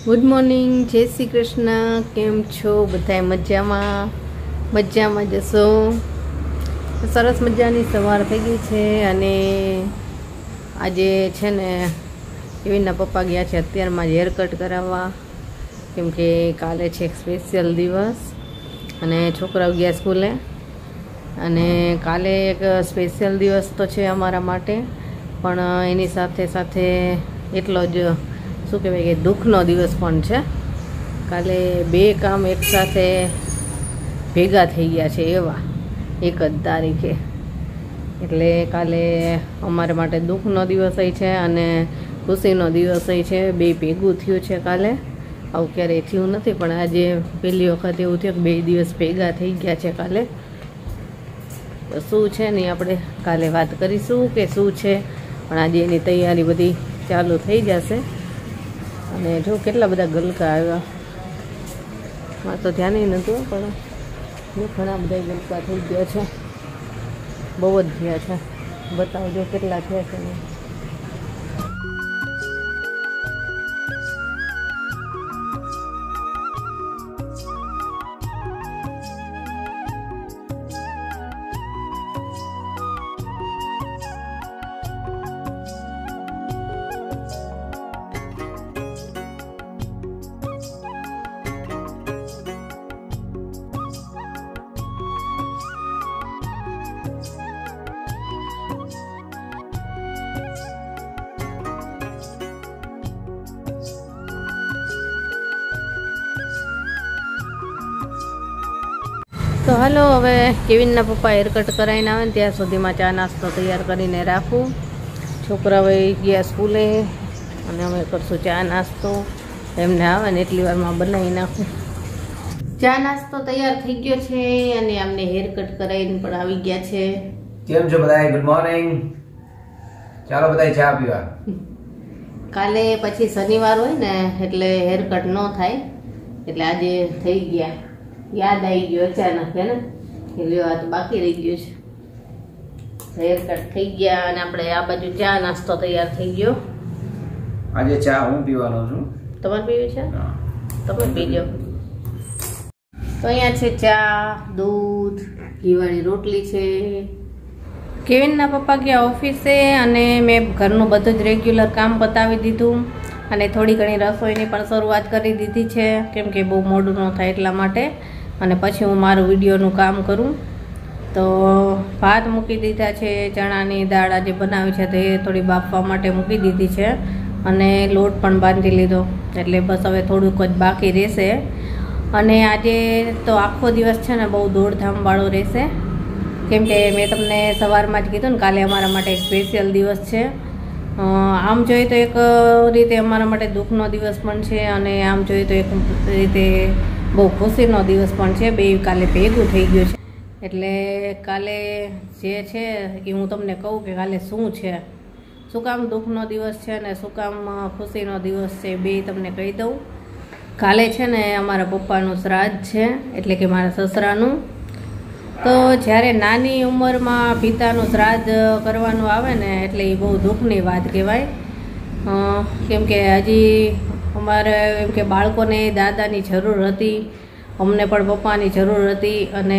Good morning, जय श्री कृष्ण। केम छो बधाय? मजाમાં जशो। सरस मजानी सवार थई गई छे अने आजे छे ने केविनना पप्पा गया छे अत्यारमां हेर कट कराववा, केम के काले छे स्पेशियल दिवस अने छोकराओ गया स्कूले। अने काले एक स्पेशियल दिवस तो छे अमारा माटे, पण एनी साथे साथे एटलो ज શું કહેવાય કે દુઃખનો દિવસ પણ છે। કાલે બે કામ એકસાથે ભેગા થઈ ગયા છે એવા એક જ તારીખે, એટલે કાલે અમારા માટે દુઃખનો દિવસ છે અને ખુશીનો દિવસ છે, બે ભેગું થયું છે કાલે। આવું ક્યારેય થયું નથી, પણ આજે પહેલી વખત એવું થયું કે બે દિવસ ભેગા થઈ ગયા છે કાલે। તો શું છે ને આપણે કાલે વાત કરીશું કે શું છે, પણ આજે એની તૈયારી બધી ચાલુ થઈ જશે। અને જો કેટલા બધા ગલકા આવ્યા, મારે તો ધ્યાન નહોતું, પણ ઘણા બધા ગલકા થઈ ગયા છે, બહુ જ થયા છે। બતાવજો કેટલા થયા છે ને। तो हलो हवे केविनना पप्पा हेरकट कराईने आवे त्यार सुधीमां चा नास्तो तैयार करीने राखूं। छोकराओ गया स्कूले अने अमे करशुं चा नास्तो, एमने आवे ने एटली वारमां बनावी नाखूं। चा नास्तो तैयार थई गयो छे अने अमने हेरकट कराईने पण आवी गया छे। केम छो बधाय? Good morning. चालो बधाय चा पीवा। काले पछी शनिवार होय ने એટલે हेरकट न थाय, એટલે આજે થઈ ગયા। याद आई गयो अचानक है ना कि ल्यो आ तो बाकी रही गयो छे। हेर कट थई गया अने आपणे आ बाजू चा नास्तो तैयार थई गयो। આજે ચા હું પીવાનો છું। તમારે પીવી છે? તમે પીજો। તો અહીંયા છે ચા, दूध, ઘીવાળી રોટલી છે। કેવિનના પપ્પા ગયા ઓફિસે અને મેં ઘરનું બધું જ રેગ્યુલર કામ પતાવી દીધું અને થોડી ઘણી રસોઈની પણ શરૂઆત કરી દીધી છે, કેમ કે બહુ મોડું ન થાય એટલા માટે। અને પછી હું મારું વિડીયોનું કામ કરું। તો ભાત મૂકી દીધા છે, ચણાની દાળ આજે બનાવી છે તો એ થોડી બાફવા માટે મૂકી દીધી છે અને લોટ પણ બાંધી લીધો, એટલે બસ હવે થોડુંક જ બાકી રહેશે। અને આજે તો આખો દિવસ છે ને બહુ દોડધામવાળો રહેશે, કેમ કે મેં તમને સવારમાં જ કીધું ને કાલે અમારા માટે એક સ્પેશિયલ દિવસ છે। આમ જોઈએ તો એક રીતે અમારા માટે દુઃખનો દિવસ પણ છે અને આમ જોઈએ તો એક રીતે બહુ ખુશીનો દિવસ પણ છે। બે કાલે ભેગું થઈ ગયું છે, એટલે કાલે જે છે એ હું તમને કહું કે કાલે શું છે, શું કામ દુઃખનો દિવસ છે અને શું કામ ખુશીનો દિવસ છે, બે તમને કહી દઉં। કાલે છે ને અમારા પપ્પાનું શ્રાદ્ધ છે, એટલે કે મારા સસરાનું। તો જ્યારે નાની ઉંમરમાં પિતાનું શ્રાદ્ધ કરવાનું આવે ને એટલે એ બહુ દુઃખની વાત કહેવાય, કેમ કે હજી અમારે એમ કે બાળકોને દાદાની જરૂર હતી, અમને પણ પપ્પાની જરૂર હતી અને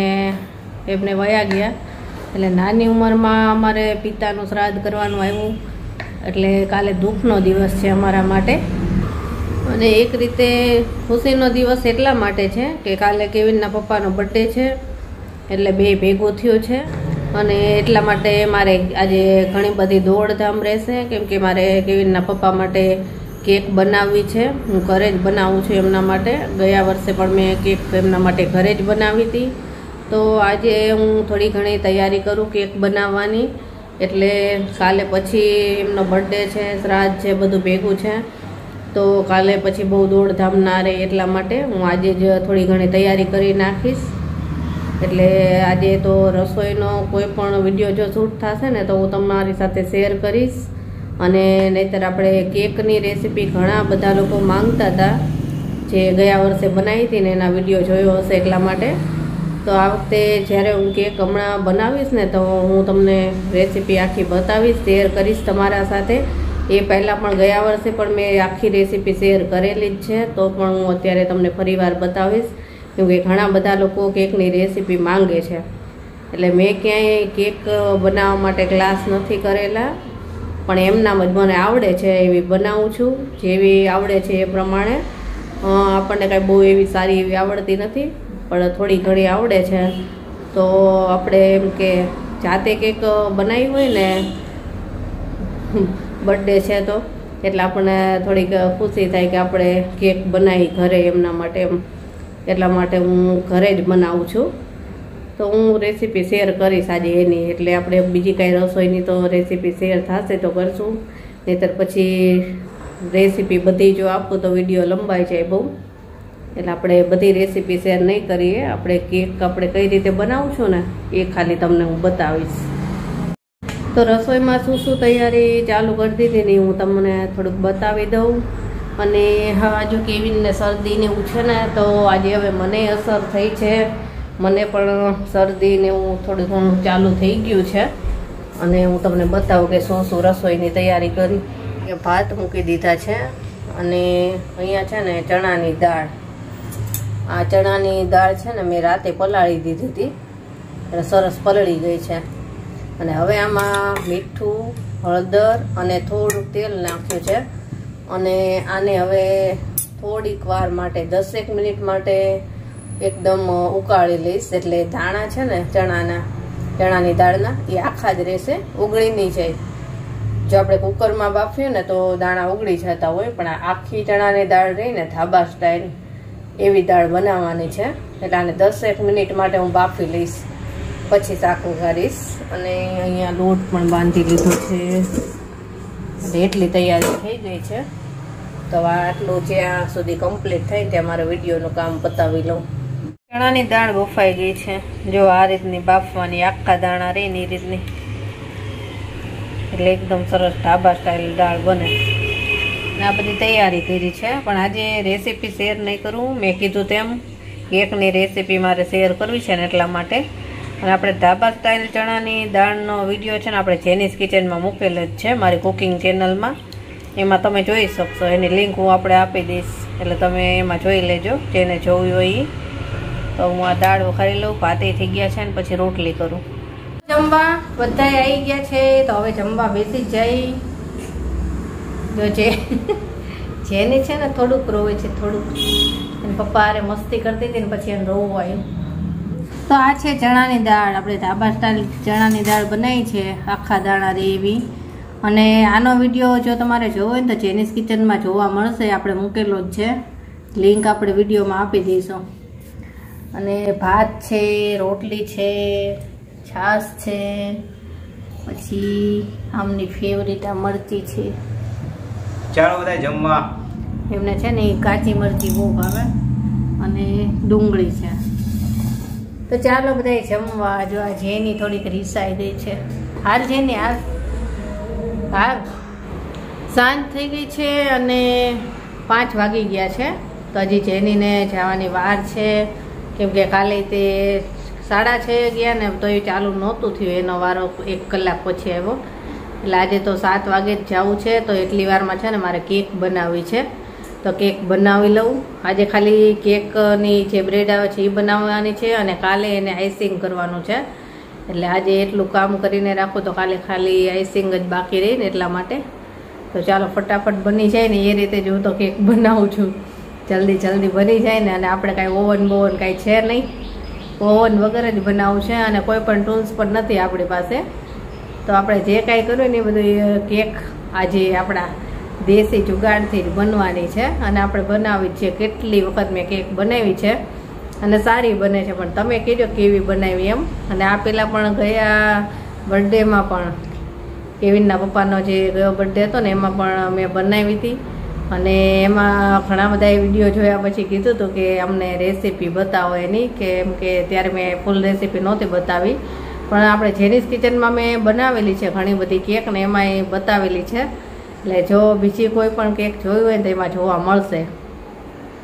એમને વયા ગયા, એટલે નાની ઉંમરમાં અમારે પિતાનું શ્રાદ્ધ કરવાનું આવ્યું, એટલે કાલે દુઃખનો દિવસ છે અમારા માટે। અને એક રીતે ખુશીનો દિવસ એટલા માટે છે કે કાલે કેવિનના પપ્પાનો બર્થડે છે, એટલે બે ભેગું થયું છે અને એટલા માટે મારે આજે ઘણી બધી દોડધામ રહેશે, કેમ કે મારે કેવિનના પપ્પા માટે કેક બનાવવી છે। હું ઘરે જ બનાવું છું એમના માટે। ગયા વર્ષે પણ મેં કેક એમના માટે ઘરે જ બનાવી હતી, તો આજે હું થોડી ઘણી તૈયારી કરું કેક બનાવવાની, એટલે કાલે પછી એમનો બર્થડે છે, શ્રાદ્ધ છે, બધું ભેગું છે, તો કાલે પછી બહુ દોડધામ ના રહે એટલા માટે હું આજે જ થોડી ઘણી તૈયારી કરી નાખીશ। એટલે આજે તો રસોઈનો કોઈ પણ વિડીયો જો શૂટ થશે ને તો હું તમારી સાથે શેર કરીશ। અને નહીંતર આપણે કેકની રેસીપી ઘણા બધા લોકો માંગતા હતા, જે ગયા વર્ષે બનાવી હતી ને એના વિડીયો જોયો હશે એટલા માટે। તો આ વખતે જ્યારે હું કેક હમણાં બનાવીશ ને તો હું તમને રેસીપી આખી બતાવીશ, શેર કરીશ તમારા સાથે। એ પહેલાં પણ ગયા વર્ષે પણ મેં આખી રેસીપી શેર કરેલી જ છે, તો પણ હું અત્યારે તમને ફરીવાર બતાવીશ, કેમકે ઘણા બધા લોકો કેકની રેસીપી માંગે છે. એટલે મેં ક્યાંય કેક બનાવવા માટે ક્લાસ નથી કરેલા, પણ એમનામ જ મને આવડે છે એવી બનાવું છું. જેવી આવડે છે એ પ્રમાણે. આપણને કાંઈ બહુ એવી સારી એવી આવડતી નથી, પણ થોડી ઘણી આવડે છે. તો આપણે એમ કે જાતે કેક બનાવી હોય ને બર્થડે છે તો એટલે આપણને થોડીક ખુશી થાય કે આપણે કેક બનાવી ઘરે એમના માટે. એટલા માટે હું ઘરે જ બનાવું છું. તો હું રેસીપી શેર કરીશ આજે એની. એટલે આપણે બીજી કાંઈ રસોઈની તો રેસીપી શેર થશે તો કરશું, નહીંતર પછી રેસીપી બધી જો આપું તો વિડીયો લંબાઈ જાય બહુ. એટલે આપણે બધી રેસીપી શેર નહીં કરીએ. આપણે કેક આપણે કઈ રીતે બનાવું છું ને એ ખાલી તમને હું બતાવીશ. તો રસોઈમાં શું શું તૈયારી ચાલુ કરી દીધી ને હું તમને થોડુંક બતાવી દઉં. અને હા, જો કેવીનને શરદીને એવું છે ને, તો આજે હવે મને અસર થઈ છે. મને પણ શરદીને એવું થોડું ઘણું ચાલુ થઈ ગયું છે. અને હું તમને બતાવું કે શું શું રસોઈની તૈયારી કરી. ભાત મૂકી દીધા છે, અને અહીંયા છે ને ચણાની દાળ. આ ચણાની દાળ છે ને મેં રાતે પલાળી દીધી હતી, એટલે સરસ પલળી ગઈ છે. અને હવે આમાં મીઠું, હળદર અને થોડુંક તેલ નાખ્યું છે. અને આને હવે થોડીક વાર માટે 10 મિનિટ માટે એકદમ ઉકાળી લઈશ. એટલે દાણા છે ને ચણાની દાળના એ આખા જ રહેશે, ઉગળી નહીં જાય. જો આપણે કુકરમાં બાફીએ ને તો દાણા ઉગળી જતા હોય, પણ આખી ચણાની દાળ રહીને ધાબા સ્ટાઈલ એવી દાળ બનાવવાની છે. એટલે આને 10 મિનિટ માટે હું બાફી લઈશ, પછી શાક વઘારીશ. અને અહીંયા લોટ પણ બાંધી લીધો છે, એટલે એટલી તૈયારી થઈ ગઈ છે. તો આટલું જ્યાં સુધી કમ્પ્લીટ થાય ત્યાં મારે વિડીયોનું કામ પતાવી લઉં. ચણાની દાળ બફાઈ ગઈ છે. જો આ રીતની બાફવાની, આખા દાણા રહીને એ રીતની, એટલે એકદમ સરસ ઢાબા સ્ટાઇલ દાળ બને. આ બધી તૈયારી કરી છે, પણ આજે રેસીપી શેર નહીં કરું. મેં કીધું તેમ કેકની રેસીપી મારે શેર કરવી છે ને એટલા માટે. અને આપણે ઢાબા સ્ટાઇલ ચણાની દાળનો વિડીયો છે ને આપણે જેનીસ કિચનમાં મૂકેલ જ છે મારી કુકિંગ ચેનલમાં. એમાં તમે જોઈ શકશો. એની લિંક હું આપણે આપી દઈશ, એટલે તમે એમાં જોઈ લેજો જેને જોવી હોય. તો હું આ દાળ વઘારી લઉં. ભાતે થઈ ગયા છે ને પછી રોટલી કરું. જમવા બધાય આવી ગયા છે, તો હવે જમવા બેસી જાય. જો જેની છે ને થોડુંક રોવે છે, થોડુંક. એને પપ્પા હારે મસ્તી કરતી હતી ને પછી એને રોવું આવ્યું. તો આ છે ચણાની દાળ. આપણે ધાબા સ્ટાઇલ ચણાની દાળ બનાવી છે, આખા દાણા રે એવી. અને આનો વિડીયો જો તમારે જોવો હોય ને તો જેનીસ કિચનમાં જોવા મળશે. આપણે મૂકેલો જ છે, લિંક આપણે વિડીયોમાં આપી દઈશું. અને ભાત છે, રોટલી છે, છાશ છે, પછી આમની ફેવરિટ આ મરચી છે. ચાલો બધા જમવા. એમને છે ને કાચી મરચી બહુ ભાવે, અને ડુંગળી છે. તો ચાલો બધા જમવા. જો આ જેની થોડીક રીસાઈ ગઈ છે. હાલ જેની હાલ સાંજ થઈ ગઈ છે અને 5 વાગી ગયા છે. તો હજી જેનીને જવાની વાર છે, કેમ કે કાલે તે 6:30 ગયા ને તો એ ચાલુ નહોતું થયું. એનો વારો 1 કલાક પછી આવ્યો. એટલે આજે તો 7 વાગે જ જવું છે. તો એટલી વારમાં છે ને મારે કેક બનાવવી છે, તો કેક બનાવી લઉં. આજે ખાલી કેકની જે બ્રેડ આવે છે એ બનાવવાની છે, અને કાલે એને આઈસિંગ કરવાનું છે. એટલે આજે એટલું કામ કરીને રાખું તો કાલે ખાલી આઈસિંગ જ બાકી રહી ને એટલા માટે. તો ચાલો ફટાફટ બની જાય ને એ રીતે જ હું તો કેક બનાવું છું. જલ્દી બની જાય ને. અને આપણે કાંઈ ઓવન કાંઈ છે નહીં, ઓવન વગર જ બનાવવું છે. અને કોઈ પણ ટૂલ્સ પણ નથી આપણી પાસે. તો આપણે જે કાંઈ કર્યું ને એ બધું કેક આજે આપણા દેશી જુગાડથી જ બનવાની છે. અને આપણે બનાવી છે. કેટલી વખત મેં કેક બનાવી છે અને સારી બને છે, પણ તમે કહેજો કેવી બનાવી એમ. અને આ પહેલાં પણ ગયા બર્થડેમાં પણ કેવિનના પપ્પાનો જે ગયો બર્થડે હતો ને એમાં પણ મેં બનાવી હતી. અને એમાં ઘણા બધા વિડીયો જોયા પછી કીધું હતું કે અમને રેસીપી બતાવો એની, કેમ કે ત્યારે મેં ફૂલ રેસીપી નહોતી બતાવી. પણ આપણે જેનીસ કિચનમાં મેં બનાવેલી છે ઘણી બધી કેક, ને એમાં એ બતાવેલી છે. એટલે જો બીજી કોઈ પણ કેક જોઈ હોય ને તો એમાં જોવા મળશે.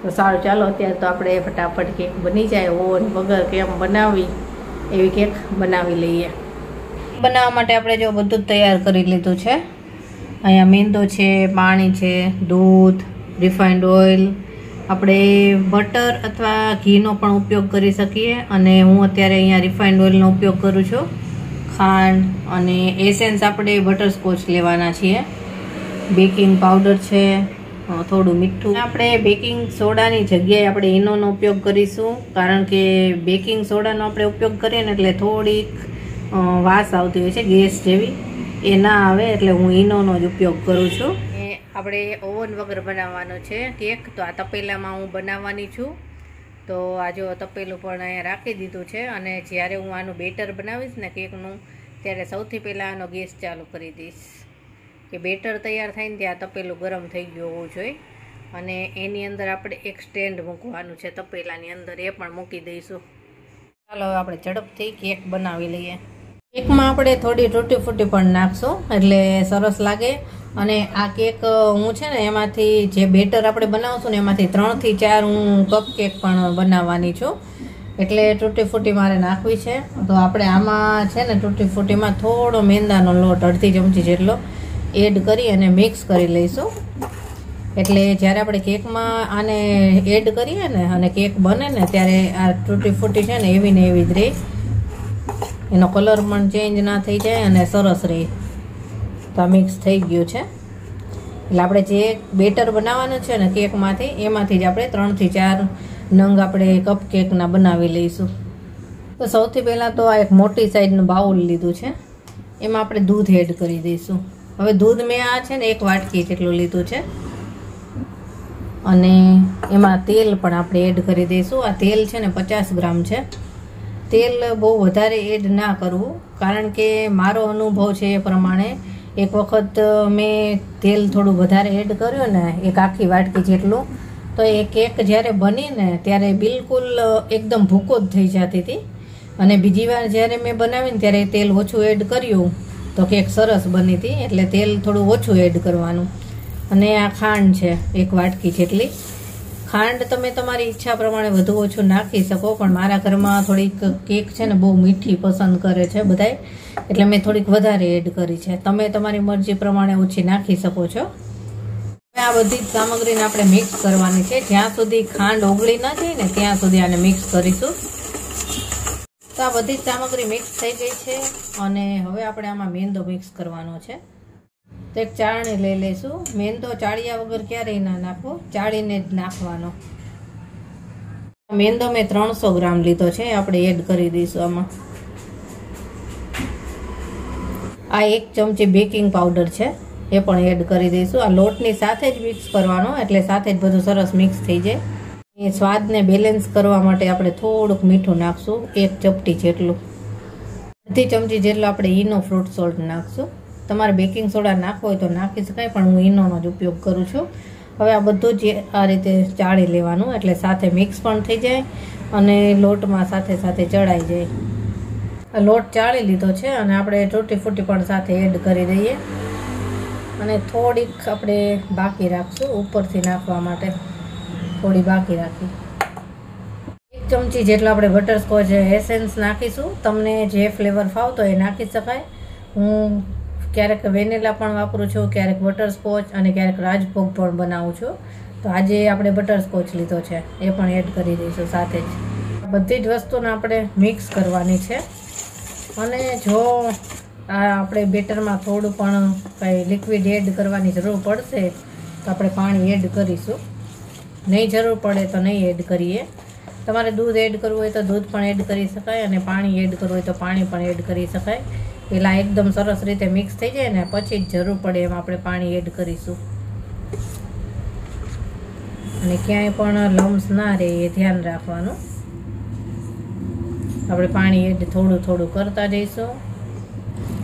તો સારું, ચાલો અત્યારે તો આપણે ફટાફટ કેક બની જાય. ઓવન વગર કેમ બનાવી એવી કેક બનાવી લઈએ. બનાવવા માટે આપણે જો બધું જ તૈયાર કરી લીધું છે. અહીંયા મેંદો છે, પાણી છે, દૂધ, રિફાઇન્ડ ઓઇલ, આપણે બટર અથવા ઘીનો પણ ઉપયોગ કરી શકીએ અને હું અત્યારે અહીંયા રિફાઇન્ડ ઓઇલનો ઉપયોગ કરું છું. ખાંડ અને એસેન્સ આપણે બટરસ્કોચ લેવાના છીએ. બેકિંગ પાવડર છે, થોડું મીઠું. આપણે બેકિંગ સોડાની જગ્યાએ આપણે ઈનોનો ઉપયોગ કરીશું, કારણ કે બેકિંગ સોડાનો આપણે ઉપયોગ કરીએ ને એટલે થોડીક વાસ આવતી હોય છે ગેસ જેવી, એ ના આવે એટલે હું ઈનોનો જ ઉપયોગ કરું છું. આપણે ઓવન વગર બનાવવાનો છે કેક, તો આ તપેલામાં હું બનાવવાની છું. તો આ જો તપેલું પણ અહીંયા રાખી દીધું છે અને જ્યારે હું આનું બેટર બનાવીશ ને કેકનું, ત્યારે સૌથી પહેલાં આનો ગેસ ચાલુ કરી દઈશ કે બેટર તૈયાર થાય ને ત્યાં તપેલું ગરમ થઈ ગયું હોવું જોઈએ. અને એની અંદર આપણે એક સ્ટેન્ડ મૂકવાનું છે તપેલાની અંદર, એ પણ મૂકી દઈશું. ચાલો આપણે ઝડપથી કેક બનાવી લઈએ. કેકમાં આપણે થોડી તૂટી ફૂટી પણ નાખશું એટલે સરસ લાગે. અને આ કેક હું છે ને એમાંથી જે બેટર આપણે બનાવશું ને એમાંથી 3 થી 4 હું કપ કેક પણ બનાવવાની છું, એટલે તૂટી ફૂટી મારે નાખવી છે. તો આપણે આમાં છે ને તૂટી ફૂટીમાં થોડો મેંદાનો લોટ 1/2 ચમચી જેટલો એડ કરી અને મિક્સ કરી લઈશું. એટલે જ્યારે આપણે કેકમાં આને એડ કરીએ ને અને કેક બને ને ત્યારે આ તૂટી ફૂટી છે ને એવી જ રહે, એનો કલર પણ ચેન્જ ના થઈ જાય અને સરસ રહે. તો આ મિક્સ થઈ ગયું છે. એટલે આપણે જે બેટર બનાવવાનું છે ને કેકમાંથી, એમાંથી જ આપણે 3 થી 4 નંગ આપણે કપ કેકના બનાવી લઈશું. તો સૌથી પહેલાં તો આ એક મોટી સાઈઝનું બાઉલ લીધું છે, એમાં આપણે દૂધ એડ કરી દઈશું. હવે દૂધ મેં આ છે ને 1 વાટકી જેટલું લીધું છે અને એમાં તેલ પણ આપણે એડ કરી દઈશું. આ તેલ છે ને 50 ગ્રામ છે. તેલ બહુ વધારે એડ ના કરવું, કારણ કે મારો અનુભવ છે એ પ્રમાણે એક વખત મેં તેલ થોડું વધારે એડ કર્યું ને 1 આખી વાટકી જેટલું, તો એ કેક જ્યારે બની ને ત્યારે બિલકુલ એકદમ ભૂકો જ થઈ જતી હતી. અને બીજી વાર જ્યારે મેં બનાવીને ત્યારે તેલ ઓછું એડ કર્યું તો કેક સરસ બની હતી. એટલે તેલ થોડું ઓછું એડ કરવાનું. અને આ ખાંડ છે 1 વાટકી જેટલી. ખાંડ તમે તમારી ઈચ્છા પ્રમાણે વધુ ઓછું નાખી શકો, પણ મારા ઘરમાં થોડીક કેક છે ને બહુ મીઠી પસંદ કરે છે બધાય, એટલે મેં થોડીક વધારે એડ કરી છે. તમે તમારી મરજી પ્રમાણે ઓછી નાખી શકો છો. હવે આ બધી જ સામગ્રીને આપણે મિક્સ કરવાની છે. જ્યાં સુધી ખાંડ ઓગળી ના જાય ને ત્યાં સુધી આને મિક્સ કરીશું. તો આ બધી જ સામગ્રી મિક્સ થઈ ગઈ છે અને હવે આપણે આમાં મેંદો મિક્સ કરવાનો છે. તો એક ચાળણી લઈ લઈશું. મેંદો ચાળિયા વગર ક્યારેય ના નાખવો, ચાળીને જ નાખવાનો. મેંદો મેં 300 ગ્રામ લીધો છે, આપણે એડ કરી દઈશું આમાં. આ 1 ચમચી બેકિંગ પાવડર છે, એ પણ એડ કરી દઈશું. આ લોટની સાથે જ મિક્સ કરવાનો, એટલે સાથે જ બધું સરસ મિક્સ થઈ જાય. એ સ્વાદને બેલેન્સ કરવા માટે આપણે થોડુંક મીઠું નાખશું, 1 ચપટી જેટલું. 1/2 ચમચી જેટલો આપણે ઈનો ફ્રૂટ સોલ્ટ નાખશું. તમારે બેકિંગ સોડા નાખવો હોય તો નાખી શકાય, પણ હું ઈનોનો જ ઉપયોગ કરું છું. હવે આ બધું જ આ રીતે ચાળી લેવાનું, એટલે સાથે મિક્સ પણ થઈ જાય અને લોટમાં સાથે સાથે ચડાઈ જાય. લોટ ચાળી લીધો છે અને આપણે તૂટી ફૂટી પણ સાથે એડ કરી દઈએ અને થોડીક આપણે બાકી રાખશું ઉપરથી નાખવા માટે, થોડી બાકી રાખી. 1 ચમચી જેટલો આપણે બટરસ્કોચ એસેન્સ નાખીશું. તમને જે ફ્લેવર ફાવતો એ નાખી શકાય. હું ક્યારેક વેનીલા પણ વાપરું છું, ક્યારેક બટરસ્કોચ અને ક્યારેક રાજભોગ પણ બનાવું છું. તો આજે આપણે બટરસ્કોચ લીધો છે, એ પણ એડ કરી દઈશું સાથે જ. બધી જ વસ્તુને આપણે મિક્સ કરવાની છે. અને જો આપણે બેટરમાં થોડું પણ કંઈ લિક્વિડ એડ કરવાની જરૂર પડશે તો આપણે પાણી એડ કરીશું. નહીં જરૂર પડે તો નહીં એડ કરીએ. તમારે દૂધ એડ કરવું હોય તો દૂધ પણ એડ કરી શકાય અને પાણી એડ કરવું હોય તો પાણી પણ એડ કરી શકાય. પહેલાં એકદમ સરસ રીતે મિક્સ થઈ જાય ને પછી જ જરૂર પડે એમ આપણે પાણી એડ કરીશું. અને ક્યાંય પણ લમ્સ ના રહે એ ધ્યાન રાખવાનું. આપણે પાણી એડ થોડું થોડું કરતા જઈશું.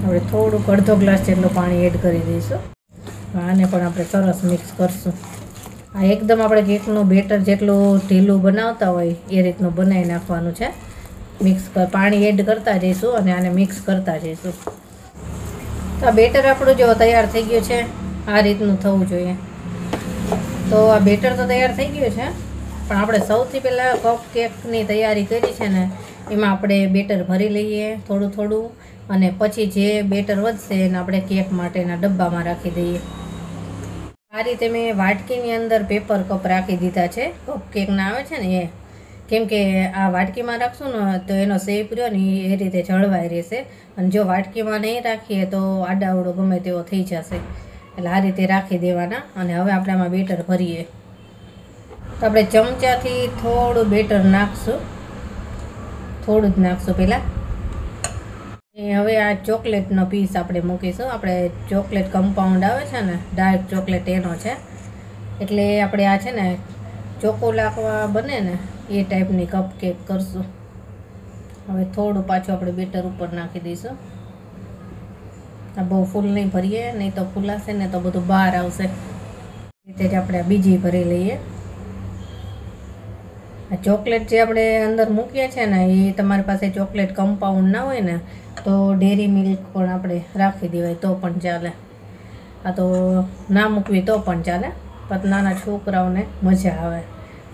આપણે થોડુંક 1/2 ગ્લાસ જેટલું પાણી એડ કરી દઈશું. આને પણ આપણે સરસ મિક્સ કરશું. આ એકદમ આપણે કેકનું બેટર જેટલું ઢીલું બનાવતા હોય એ રીતનું બનાવી નાખવાનું છે. પાણી એડ કરતા જઈશું અને આને મિક્સ કરતા જઈશું. તો આ બેટર આપણું જો તૈયાર થઈ ગયું છે, આ રીતનું થવું જોઈએ. તો આ બેટર તો તૈયાર થઈ ગયું છે. પણ આપણે સૌથી પહેલાં કપ કેકની તૈયારી કરી છે ને એમાં આપણે બેટર ભરી લઈએ થોડું થોડું, અને પછી જે બેટર વધશે એને આપણે કેક માટેના ડબ્બામાં રાખી દઈએ. આ રીતે મેં વાટકીની અંદર પેપર કપ રાખી દીધા છે. કપ કેકના આવે છે ને એ, કેમ કે આ વાટકીમાં રાખશું ને તો એનો શેપ રહ્યો ને એ રીતે જળવાઈ રહેશે, અને જો વાટકીમાં નહીં રાખીએ તો આડાવડો ગમે તેવો થઈ જશે. એટલે આ રીતે રાખી દેવાના. અને હવે આપણે આમાં બેટર ભરીએ. તો આપણે ચમચાથી થોડું બેટર નાખશું, થોડું જ નાખશું પહેલાં. હવે આ ચોકલેટનો પીસ આપણે મૂકીશું. આપણે ચોકલેટ કમ્પાઉન્ડ આવે છે ને, ડાર્ક ચોકલેટ એનો છે. એટલે આપણે આ છે ને ચોકો લાકવા બને ને એ ટાઈપની કપ કેક કરશું. હવે થોડું પાછું આપણે બેટર ઉપર નાખી દઈશું. આ બહુ ફૂલ નહીં ભરીએ, નહીં તો ફૂલાશે ને તો બધું બહાર આવશે. રીતે જ આપણે બીજી ભરી લઈએ. આ ચોકલેટ જે આપણે અંદર મૂકીએ છીએ ને એ તમારી પાસે ચોકલેટ કમ્પાઉન્ડ ના હોય ને તો ડેરી મિલ્ક પણ આપણે રાખી દેવાય તો પણ ચાલે. આ તો ના મૂકવી તો પણ ચાલે, પણ નાના છોકરાઓને મજા આવે,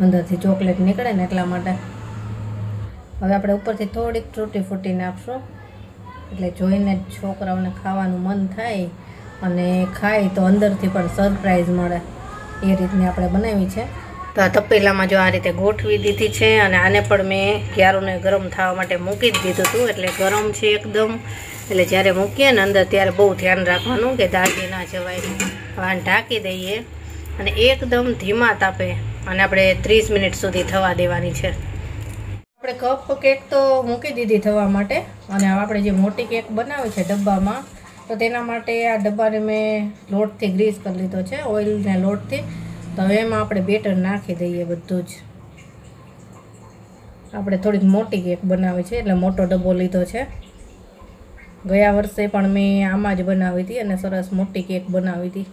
અંદરથી ચોકલેટ નીકળે ને એટલા માટે. હવે આપણે ઉપરથી થોડીક તૂટી ફૂટી નાખશું, એટલે જોઈને છોકરાઓને ખાવાનું મન થાય, અને ખાય તો અંદરથી પણ સરપ્રાઈઝ મળે. એ રીતની આપણે બનાવી છે. તો આ તપેલામાં જો આ રીતે ગોઠવી દીધી છે, અને આને પણ મેં ક્યારોને ગરમ થવા માટે મૂકી જ દીધું હતું. એટલે ગરમ છે એકદમ. એટલે જ્યારે મૂકીએ ને અંદર ત્યારે બહુ ધ્યાન રાખવાનું કે દાજી ના જવાય. આને ઢાંકી દઈએ અને એકદમ ધીમા તાપે અને આપણે 30 મિનિટ સુધી થવા દેવાની છે. આપણે કપ કેક તો મૂકી દીધી થવા માટે, અને આપણે જે મોટી કેક બનાવી છે ડબ્બામાં, તો તેના માટે આ ડબ્બાને મેં લોટથી ગ્રીસ કરી લીધો છે, ઓઇલને લોટથી. તો હવે એમાં આપણે બેટર નાખી દઈએ બધું જ. આપણે થોડીક મોટી કેક બનાવી છે એટલે મોટો ડબ્બો લીધો છે. ગયા વર્ષે પણ મેં આમાં જ બનાવી હતી અને સરસ મોટી કેક બનાવી હતી.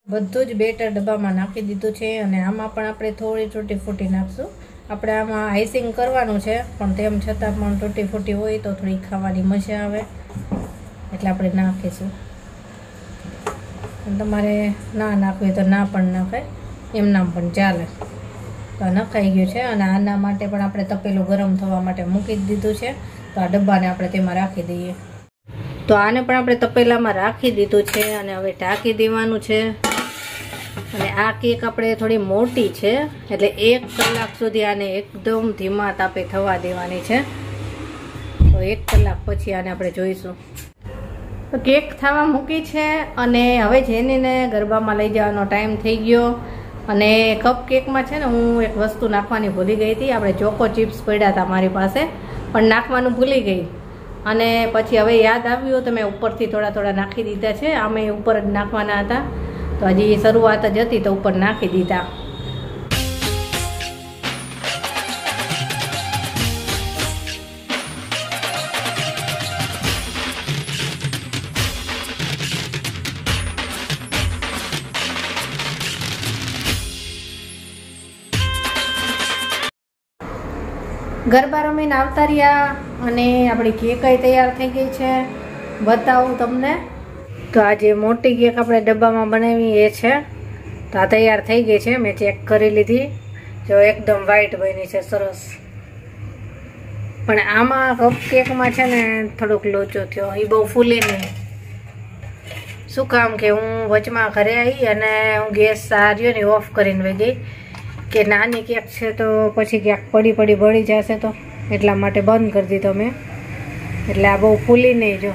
બધું જ બેટર ડબ્બામાં નાખી દીધું છે, અને આમાં પણ આપણે થોડી તૂટી ફૂટી નાખશું. આપણે આમાં આઈસિંગ કરવાનું છે, પણ તેમ છતાં પણ તૂટી ફૂટી હોય તો થોડી ખાવાની મજા આવે, એટલે આપણે નાખીશું. તમારે ના નાખવી તો ના પણ નાખાય, એમ નામ પણ ચાલે. તો નખાઈ ગયું છે, અને આના માટે પણ આપણે તપેલું ગરમ થવા માટે મૂકી જ દીધું છે. તો આ ડબ્બાને આપણે તેમાં રાખી દઈએ. તો આને પણ આપણે તપેલામાં રાખી દીધું છે, અને હવે ઢાંકી દેવાનું છે. અને આ કેક આપણે થોડી મોટી છે, એટલે 1 કલાક સુધી આને એકદમ ધીમા તાપે થવા દેવાની છે. તો 1 કલાક પછી આને આપણે જોઈશું. તો કેક થવા મૂકી છે, અને હવે જેનીને ગરબામાં લઈ જવાનો ટાઈમ થઈ ગયો. અને કપ કેકમાં છે ને હું એક વસ્તુ નાખવાની ભૂલી ગઈ હતી. આપણે ચોકો ચિપ્સ પડ્યા હતા મારી પાસે, પણ નાખવાનું ભૂલી ગઈ. અને પછી હવે યાદ આવ્યું તો મેં ઉપરથી થોડા થોડા નાખી દીધા છે. આમે ઉપર જ નાખવાના હતા, તો હજી શરૂઆત જ હતી તો ઉપર નાખી દીધા. ગરબા રમીને આવતા રહ્યા, અને આપણી કેક તૈયાર થઈ ગઈ છે. બતાવું તમને. તો આ જે મોટી કેક આપણે ડબ્બામાં બનાવી એ છે. તો આ તૈયાર થઈ ગઈ છે, મેં ચેક કરી લીધી. જો એકદમ વ્હાઈટ બની છે, સરસ. પણ આમાં કપ કેકમાં છે ને થોડોક લોચો થયો, એ બહુ ફૂલે નહીં. શું કામ કે હું વચમાં ઘરે આવી અને હું ગેસ સાર્યો ને ઓફ કરીને વહી ગઈ, કે નાની કેક છે તો પછી ક્યાંક પડી બળી જશે, તો એટલા માટે બંધ કરી દીધો મેં. એટલે આ બહુ ફૂલી નહીં. જો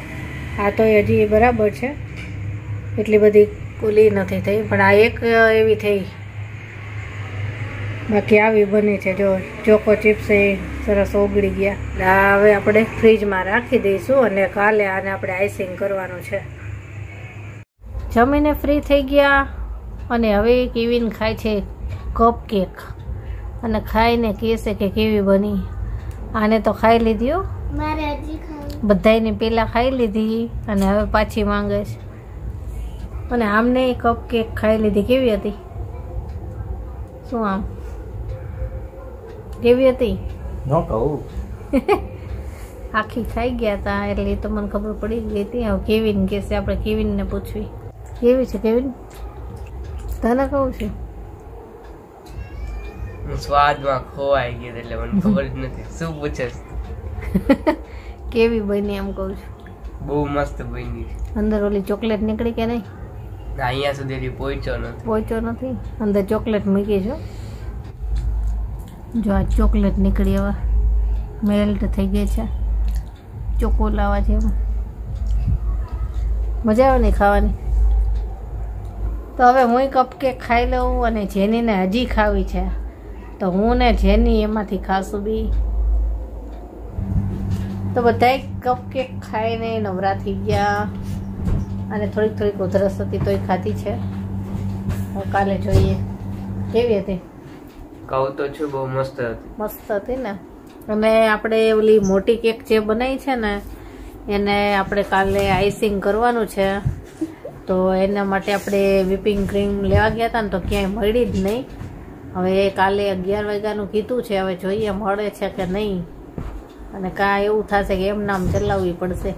આ તો હજી બરાબર છે, એટલી બધી ફૂલી નથી થઈ, પણ આ એક એવી થઈ. બાકી આવી બની છે. જો ચોકો ચિપ્સ એ સરસ ઓગળી ગયા. આ હવે આપણે ફ્રીજમાં રાખી દઈશું, અને કાલે આને આપણે આઈસિંગ કરવાનું છે. જમીને ફ્રી થઈ ગયા, અને હવે કેવીન ખાય છે કપ કેક, અને ખાઈને કહેશે કે કેવી બની. આને તો ખાઈ લીધી હો, બધાની પહેલાં ખાઈ લીધી, અને હવે પાછી માંગે છે. અને આમને કપ કેક ખાઈ લીધી. કેવી હતી? શું આમ કેવી હતી? આખી ખાઈ ગયા હતા, એટલે તો મને ખબર પડી ગઈ હતી. હવે કેવીન કહેશે, આપણે કેવીનને પૂછવી. કેવી છે કેવીન? તને કહું છું હું સ્વાદમાં ખોવાઈ ગયો એટલે મને ખબર જ નથી શું પૂછે કેવી બની એમ કહું છું. બહુ મસ્ત બની અંદર ઓલી ચોકલેટ નીકળી કે નહીં? ના અહીંયા સુધી પહોંચ્યો નથી. પહોંચ્યો નથી. અંદર ચોકલેટ મૂકી છો. જો આ ચોકલેટ નીકળી હવે મેલ્ટ થઈ ગઈ છે. ચોકો લાવા છે એમાં મજા આવે નહીં ખાવાની. તો હવે હું કપકેક ખાઈ લઉં અને જેનીને હજી ખાવી છે તો હું ને જેની એમાંથી ખાશું બી. તો બધાય કપકેક ખાઈને નવરા થઈ ગયા અને થોડીક ઉધરસ હતી તોય ખાધી છે. હવે કાલે જોઈએ કેવી હતી. કહું તો છું બહુ મસ્ત હતી. મસ્ત હતી ને. અને આપણે ઓલી મોટી કેક જે બનાવી છે ને એને આપણે કાલે આઈસિંગ કરવાનું છે. તો એના માટે આપણે વિપિંગ ક્રીમ લેવા ગયા હતા ને તો ક્યાંય મળી જ નહીં. હવે કાલે 11 વાગ્યાનું કીધું છે. હવે જોઈએ મળે છે કે નહીં. અને કાં એવું થશે કે એમ નામ ચલાવવી પડશે.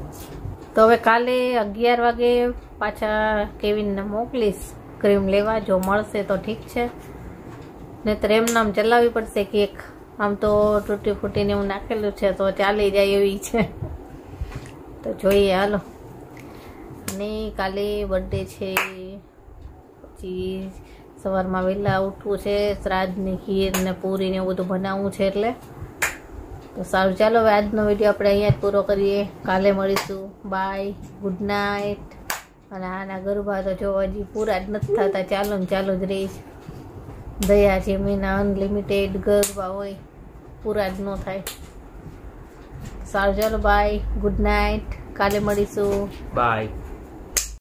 તો હવે કાલે 11 વાગે પાછા કેવિનને મોકલીશ ક્રીમ લેવા. જો મળશે તો ઠીક છે, નહીંતર એમ નામ ચલાવવી પડશે કેક. આમ તો તૂટી ફૂટીને એવું નાખેલું છે તો ચાલી જાય એવી છે. તો જોઈએ હાલો. અને કાલે બર્થડે છે, પછી સવારમાં વહેલા ઉઠવું છે, શ્રાદ્ધની ખીર ને પૂરી ને એવું બધું બનાવવું છે એટલે. તો સારું ચાલો હવે આજનો વિડીયો આપણે અહીંયા જ પૂરો કરીએ. કાલે મળીશું. Bye, good night. અને આના ગરબા તો જો હજી પૂરા જ નથી થતા, ચાલો ને ચાલુ જ રહીશ. દયા છે મહિના અનલિમિટેડ ગરબા હોય, પૂરા જ ન થાય. સારું ચાલો બાય, ગુડ નાઇટ. કાલે મળીશું. બાય.